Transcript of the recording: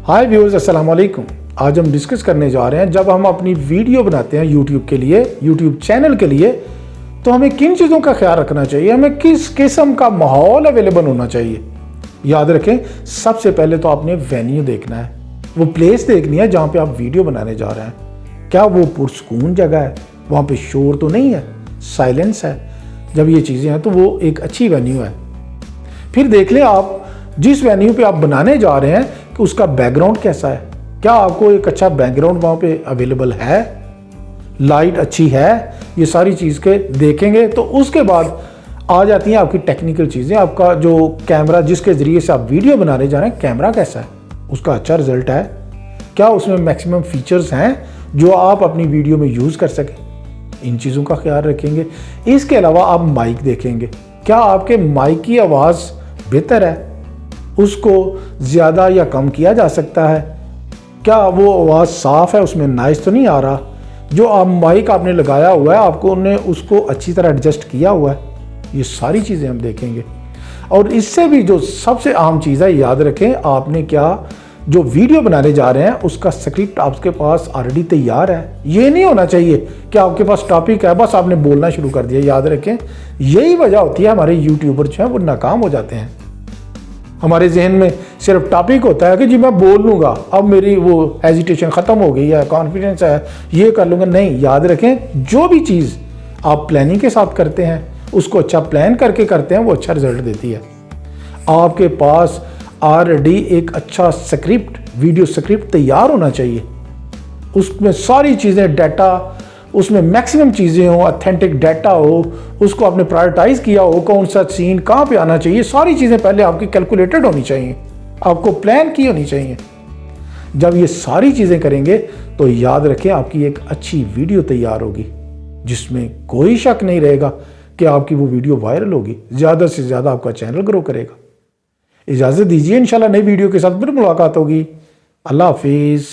हाय viewers, अस्सलाम वालेकुम। आज हम डिस्कस करने जा रहे हैं, जब हम अपनी वीडियो बनाते हैं यूट्यूब के लिए, यूट्यूब चैनल के लिए, तो हमें किन चीज़ों का ख्याल रखना चाहिए, हमें किस किस्म का माहौल अवेलेबल होना चाहिए। याद रखें, सबसे पहले तो आपने वेन्यू देखना है, वो प्लेस देखनी है जहाँ पे आप वीडियो बनाने जा रहे हैं। क्या वो पुरसकून जगह है, वहाँ पे शोर तो नहीं है, साइलेंस है। जब ये चीज़ें हैं तो वो एक अच्छी वेन्यू है। फिर देख लें आप जिस वेन्यू पे आप बनाने जा रहे हैं कि उसका बैकग्राउंड कैसा है। क्या आपको एक अच्छा बैकग्राउंड वहाँ पे अवेलेबल है, लाइट अच्छी है, ये सारी चीज़ के देखेंगे। तो उसके बाद आ जाती हैं आपकी टेक्निकल चीज़ें। आपका जो कैमरा जिसके ज़रिए से आप वीडियो बनाने जा रहे हैं, कैमरा कैसा है, उसका अच्छा रिजल्ट है, क्या उसमें मैक्सिमम फीचर्स हैं जो आप अपनी वीडियो में यूज़ कर सकें। इन चीज़ों का ख्याल रखेंगे। इसके अलावा आप माइक देखेंगे, क्या आपके माइक की आवाज़ बेहतर है, उसको ज़्यादा या कम किया जा सकता है, क्या वो आवाज़ साफ़ है, उसमें नॉइज़ तो नहीं आ रहा। जो आप माइक आपने लगाया हुआ है, आपको उन्हें उसको अच्छी तरह एडजस्ट किया हुआ है। ये सारी चीज़ें हम देखेंगे। और इससे भी जो सबसे आम चीज़ है, याद रखें, आपने क्या जो वीडियो बनाने जा रहे हैं उसका स्क्रिप्ट आपके पास ऑलरेडी तैयार है। ये नहीं होना चाहिए कि आपके पास टॉपिक है, बस आपने बोलना शुरू कर दिया। याद रखें, यही वजह होती है हमारे यूट्यूबर जो हैं वो नाकाम हो जाते हैं। हमारे जहन में सिर्फ टॉपिक होता है कि जी मैं बोल लूँगा, अब मेरी वो हेजिटेशन ख़त्म हो गई है, कॉन्फिडेंस है, ये कर लूँगा। नहीं, याद रखें, जो भी चीज़ आप प्लानिंग के साथ करते हैं, उसको अच्छा प्लान करके करते हैं, वो अच्छा रिजल्ट देती है। आपके पास ऑलरेडी एक अच्छा स्क्रिप्ट, वीडियो स्क्रिप्ट तैयार होना चाहिए। उसमें सारी चीज़ें, डाटा, उसमें मैक्सिमम चीज़ें हो, ऑथेंटिक डाटा हो, उसको आपने प्रायोरिटाइज किया हो, कौन सा सीन कहाँ पे आना चाहिए, सारी चीज़ें पहले आपकी कैलकुलेटेड होनी चाहिए, आपको प्लान की होनी चाहिए। जब ये सारी चीज़ें करेंगे तो याद रखें, आपकी एक अच्छी वीडियो तैयार होगी जिसमें कोई शक नहीं रहेगा कि आपकी वो वीडियो वायरल होगी, ज़्यादा से ज़्यादा आपका चैनल ग्रो करेगा। इजाज़त दीजिए, इंशाल्लाह नई वीडियो के साथ फिर मुलाकात होगी। अल्लाह हाफिज़।